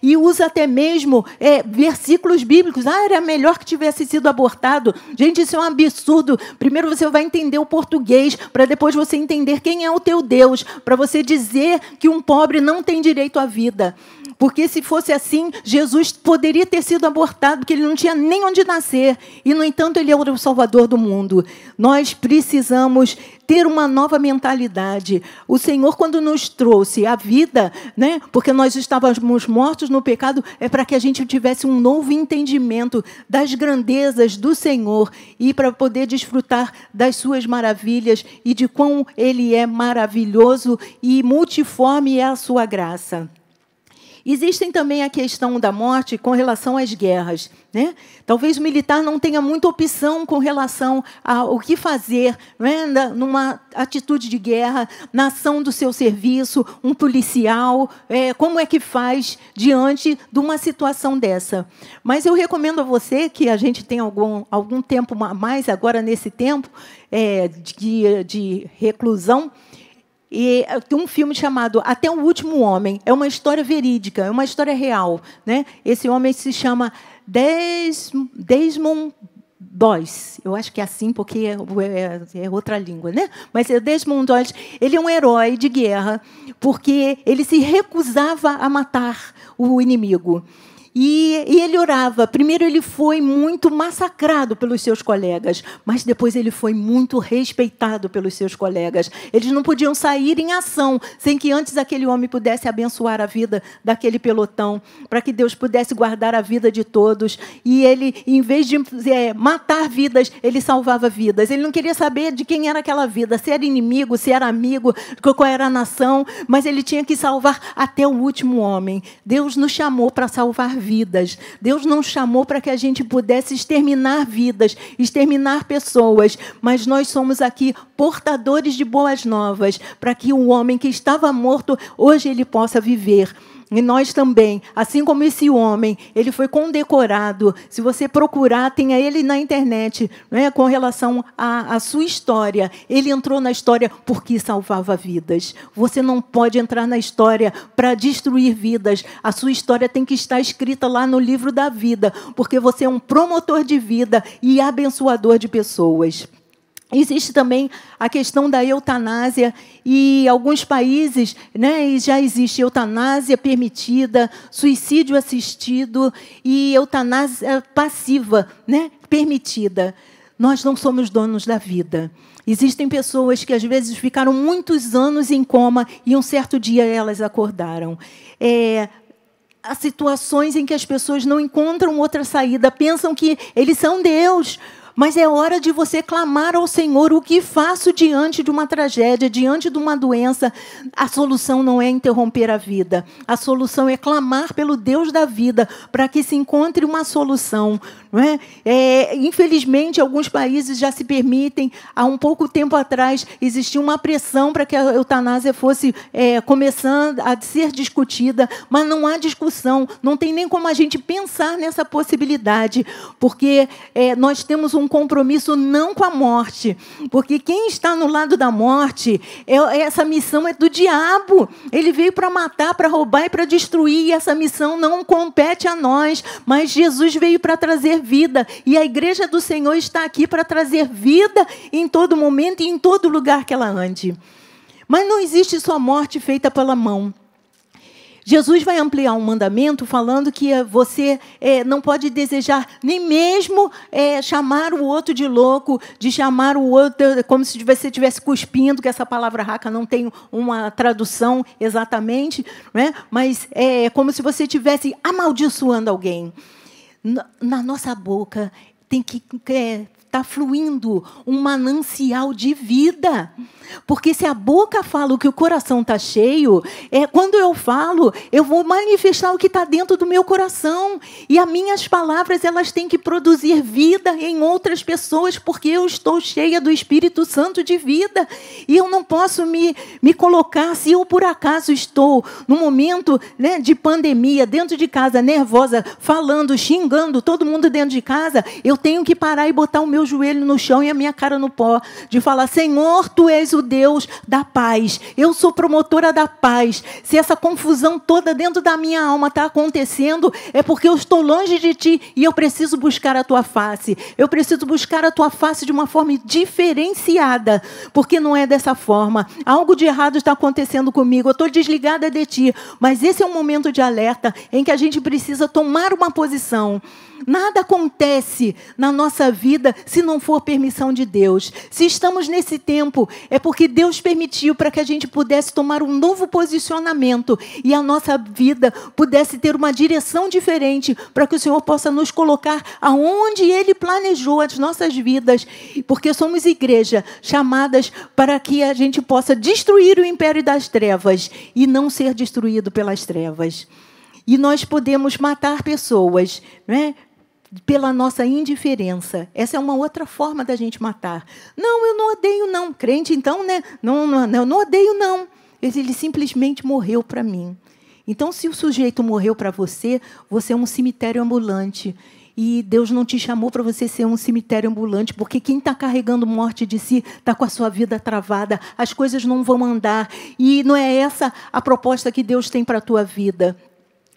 E usa até mesmo versículos bíblicos. Era melhor que tivesse sido abortado. Gente, isso é um absurdo. Primeiro você vai entender o português, para depois você entender quem é o teu Deus, para você dizer que um pobre não tem direito à vida. Porque se fosse assim, Jesus poderia ter sido abortado, porque ele não tinha nem onde nascer. E, no entanto, ele é o Salvador do mundo. Nós precisamos ter uma nova mentalidade. O Senhor, quando nos trouxe a vida, né, porque nós estávamos mortos no pecado, é para que a gente tivesse um novo entendimento das grandezas do Senhor e para poder desfrutar das suas maravilhas e de quão Ele é maravilhoso e multiforme é a sua graça. Existem também a questão da morte com relação às guerras, né? Talvez o militar não tenha muita opção com relação ao que fazer, né? Numa atitude de guerra, na ação do seu serviço, um policial, como é que faz diante de uma situação dessa. Mas eu recomendo a você, que a gente tem algum tempo a mais agora nesse tempo de reclusão, e tem um filme chamado Até o Último Homem. É uma história verídica, é uma história real, né? Esse homem se chama Desmond Doss. Eu acho que é assim, porque é outra língua, né? Mas Desmond Doss, ele é um herói de guerra, porque ele se recusava a matar o inimigo. E ele orava. Primeiro, ele foi muito massacrado pelos seus colegas, mas depois ele foi muito respeitado pelos seus colegas. Eles não podiam sair em ação sem que antes aquele homem pudesse abençoar a vida daquele pelotão, para que Deus pudesse guardar a vida de todos. E ele, em vez de matar vidas, ele salvava vidas. Ele não queria saber de quem era aquela vida, se era inimigo, se era amigo, qual era a nação, mas ele tinha que salvar até o último homem. Deus nos chamou para salvar vidas. Deus não chamou para que a gente pudesse exterminar vidas, exterminar pessoas, mas nós somos aqui portadores de boas novas, para que o homem que estava morto, hoje ele possa viver. E nós também, assim como esse homem, ele foi condecorado. Se você procurar, tenha ele na internet, né, com relação à sua história. Ele entrou na história porque salvava vidas. Você não pode entrar na história para destruir vidas. A sua história tem que estar escrita lá no livro da vida, porque você é um promotor de vida e abençoador de pessoas. Existe também a questão da eutanásia, e alguns países, né, já existe eutanásia permitida, suicídio assistido e eutanásia passiva, né, permitida. Nós não somos donos da vida. Existem pessoas que, às vezes, ficaram muitos anos em coma e, um certo dia, elas acordaram. Há situações em que as pessoas não encontram outra saída, pensam que eles são Deus. Mas é hora de você clamar ao Senhor: o que faço diante de uma tragédia, diante de uma doença? A solução não é interromper a vida. A solução é clamar pelo Deus da vida, para que se encontre uma solução. Não é? Infelizmente, alguns países já se permitem. Há um pouco tempo atrás, existia uma pressão para que a eutanásia fosse começando a ser discutida, mas não há discussão. Não tem nem como a gente pensar nessa possibilidade, porque nós temos um compromisso não com a morte, porque quem está no lado da morte, essa missão é do diabo. Ele veio para matar, para roubar e para destruir, e essa missão não compete a nós, mas Jesus veio para trazer vida, e a igreja do Senhor está aqui para trazer vida em todo momento e em todo lugar que ela ande. Mas não existe só morte feita pela mão. Jesus vai ampliar um mandamento falando que você não pode desejar nem mesmo chamar o outro de louco, de chamar o outro como se você estivesse cuspindo, que essa palavra raca não tem uma tradução exatamente, né? Mas é como se você estivesse amaldiçoando alguém. Na nossa boca tem que estar fluindo um manancial de vida. Porque se a boca fala o que o coração está cheio, quando eu falo, eu vou manifestar o que está dentro do meu coração. E as minhas palavras, elas têm que produzir vida em outras pessoas, porque eu estou cheia do Espírito Santo de vida. E eu não posso me colocar, se eu por acaso estou num momento, né, de pandemia, dentro de casa, nervosa, falando, xingando todo mundo dentro de casa, eu tenho que parar e botar o meu joelho no chão e a minha cara no pó, de falar: Senhor, Tu és o Deus da paz. Eu sou promotora da paz. Se essa confusão toda dentro da minha alma está acontecendo, é porque eu estou longe de Ti e eu preciso buscar a Tua face. Eu preciso buscar a Tua face de uma forma diferenciada, porque não é dessa forma. Algo de errado está acontecendo comigo. Eu estou desligada de Ti. Mas esse é um momento de alerta em que a gente precisa tomar uma posição. Nada acontece na nossa vida se não for permissão de Deus. Se estamos nesse tempo, é porque Deus permitiu para que a gente pudesse tomar um novo posicionamento e a nossa vida pudesse ter uma direção diferente, para que o Senhor possa nos colocar aonde Ele planejou as nossas vidas, porque somos igreja chamadas para que a gente possa destruir o império das trevas e não ser destruído pelas trevas. E nós podemos matar pessoas, né, pela nossa indiferença. Essa é uma outra forma da gente matar. Não, eu não odeio, não. Crente, então, né? Não, eu não odeio, não. Ele simplesmente morreu para mim. Então, se o sujeito morreu para você, você é um cemitério ambulante. E Deus não te chamou para você ser um cemitério ambulante, porque quem está carregando morte de si está com a sua vida travada, as coisas não vão andar. E não é essa a proposta que Deus tem para a tua vida.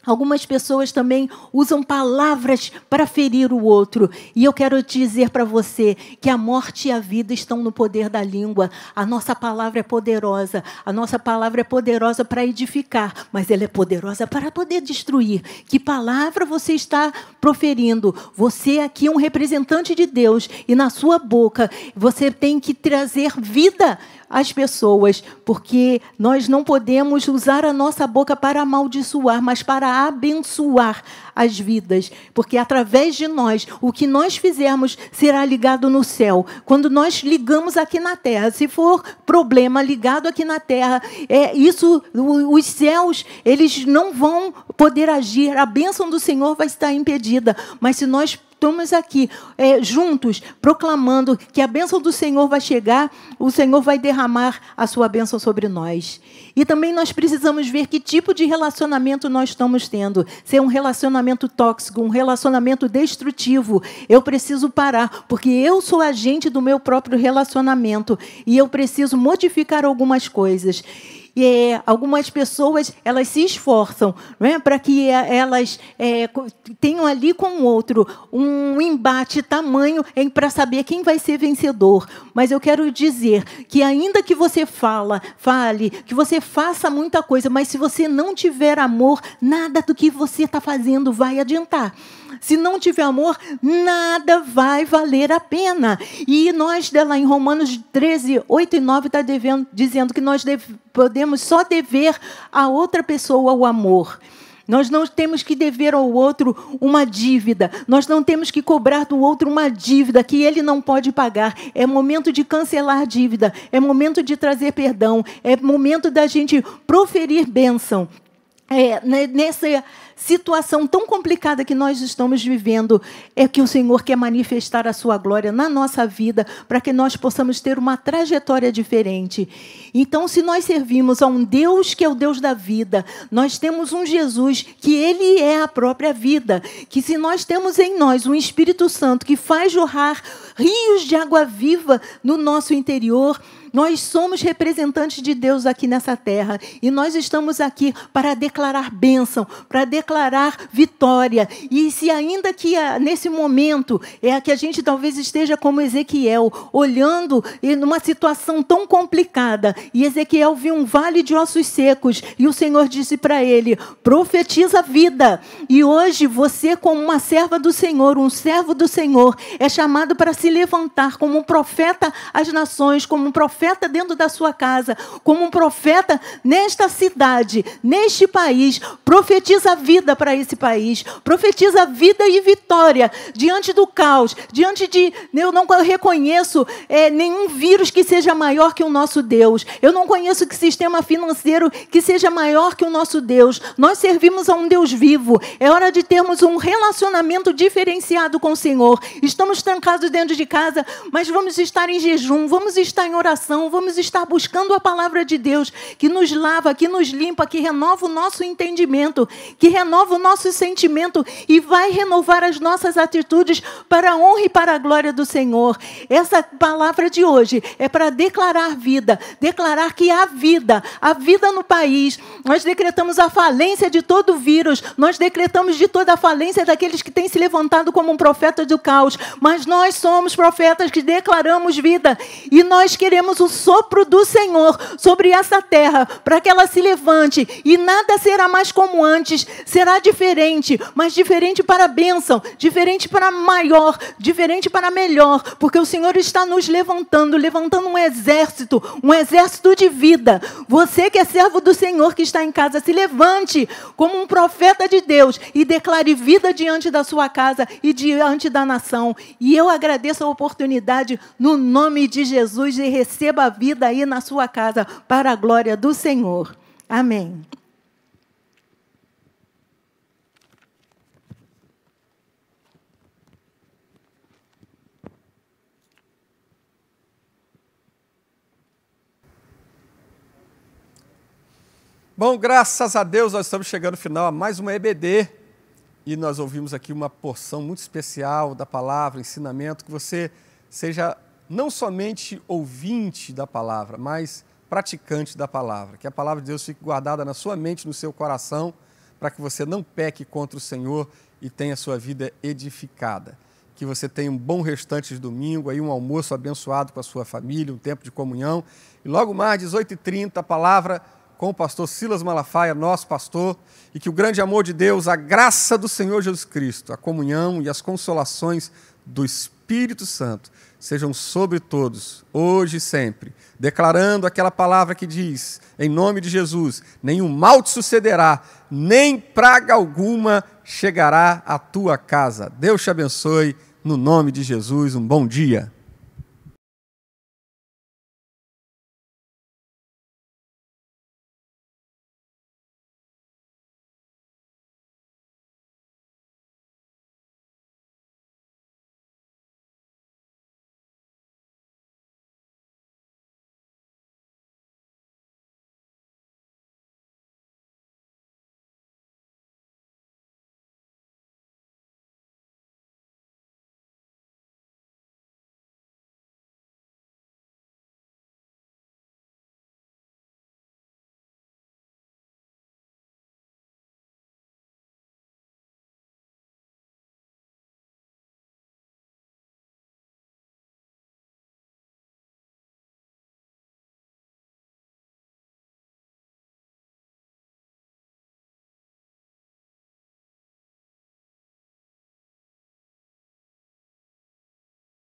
Algumas pessoas também usam palavras para ferir o outro. E eu quero dizer para você que a morte e a vida estão no poder da língua. A nossa palavra é poderosa. A nossa palavra é poderosa para edificar, mas ela é poderosa para poder destruir. Que palavra você está proferindo? Você aqui é um representante de Deus. E na sua boca você tem que trazer vida às pessoas, porque nós não podemos usar a nossa boca para amaldiçoar, mas para abençoar as vidas, porque através de nós, o que nós fizermos será ligado no céu. Quando nós ligamos aqui na terra, se for problema ligado aqui na terra, os céus, eles não vão poder agir, a bênção do Senhor vai estar impedida, mas se nós estamos aqui juntos, proclamando que a bênção do Senhor vai chegar, o Senhor vai derramar a sua bênção sobre nós. E também nós precisamos ver que tipo de relacionamento nós estamos tendo. Se é um relacionamento tóxico, um relacionamento destrutivo, eu preciso parar, porque eu sou agente do meu próprio relacionamento e eu preciso modificar algumas coisas. E algumas pessoas, elas se esforçam, né, para que elas tenham ali com o outro um embate tamanho para saber quem vai ser vencedor. Mas eu quero dizer que ainda que você fale, que você faça muita coisa, mas se você não tiver amor, nada do que você está fazendo vai adiantar. Se não tiver amor, nada vai valer a pena. E nós, lá em Romanos 13, 8 e 9, está dizendo que nós podemos só dever a outra pessoa o amor. Nós não temos que dever ao outro uma dívida. Nós não temos que cobrar do outro uma dívida que ele não pode pagar. É momento de cancelar dívida. É momento de trazer perdão. É momento da gente proferir bênção. Nessa situação tão complicada que nós estamos vivendo, é que o Senhor quer manifestar a sua glória na nossa vida, para que nós possamos ter uma trajetória diferente. Então, se nós servimos a um Deus que é o Deus da vida, nós temos um Jesus que Ele é a própria vida, que se nós temos em nós um Espírito Santo que faz jorrar rios de água viva no nosso interior, Nós somos representantes de Deus aqui nessa terra. E nós estamos aqui para declarar bênção, para declarar vitória. E se ainda que nesse momento que a gente talvez esteja como Ezequiel, olhando numa situação tão complicada, e Ezequiel viu um vale de ossos secos, e o Senhor disse para ele: profetiza vida. E hoje você, como uma serva do Senhor, um servo do Senhor, é chamado para se levantar como um profeta às nações, como um profeta dentro da sua casa, como um profeta nesta cidade, neste país. Profetiza vida para esse país, profetiza vida e vitória diante do caos, diante de... Eu não reconheço nenhum vírus que seja maior que o nosso Deus. Eu não conheço que sistema financeiro que seja maior que o nosso Deus. Nós servimos a um Deus vivo. É hora de termos um relacionamento diferenciado com o Senhor. Estamos trancados dentro de casa, mas vamos estar em jejum, vamos estar em oração, vamos estar buscando a palavra de Deus, que nos lava, que nos limpa, que renova o nosso entendimento, que renova o nosso sentimento e vai renovar as nossas atitudes para a honra e para a glória do Senhor. Essa palavra de hoje é para declarar vida, declarar que há vida no país. Nós decretamos a falência de todo vírus, nós decretamos de toda a falência daqueles que têm se levantado como um profeta do caos, mas nós somos profetas que declaramos vida, e nós queremos o sopro do Senhor sobre essa terra, para que ela se levante, e nada será mais como antes, será diferente, mas diferente para a bênção, diferente para maior, diferente para melhor, porque o Senhor está nos levantando um exército de vida. Você que é servo do Senhor, que está em casa, se levante como um profeta de Deus e declare vida diante da sua casa e diante da nação. E eu agradeço a oportunidade no nome de Jesus, e receba a vida aí na sua casa para a glória do Senhor. Amém. Bom, graças a Deus, nós estamos chegando ao final a mais uma EBD, e nós ouvimos aqui uma porção muito especial da palavra, ensinamento, que você seja não somente ouvinte da palavra, mas praticante da palavra, que a palavra de Deus fique guardada na sua mente, no seu coração, para que você não peque contra o Senhor e tenha a sua vida edificada. Que você tenha um bom restante de domingo, aí um almoço abençoado com a sua família, um tempo de comunhão, e logo mais, 18h30, a palavra com o pastor Silas Malafaia, nosso pastor, e que o grande amor de Deus, a graça do Senhor Jesus Cristo, a comunhão e as consolações do Espírito Santo sejam sobre todos, hoje e sempre, declarando aquela palavra que diz, em nome de Jesus: nenhum mal te sucederá, nem praga alguma chegará à tua casa. Deus te abençoe, no nome de Jesus, um bom dia.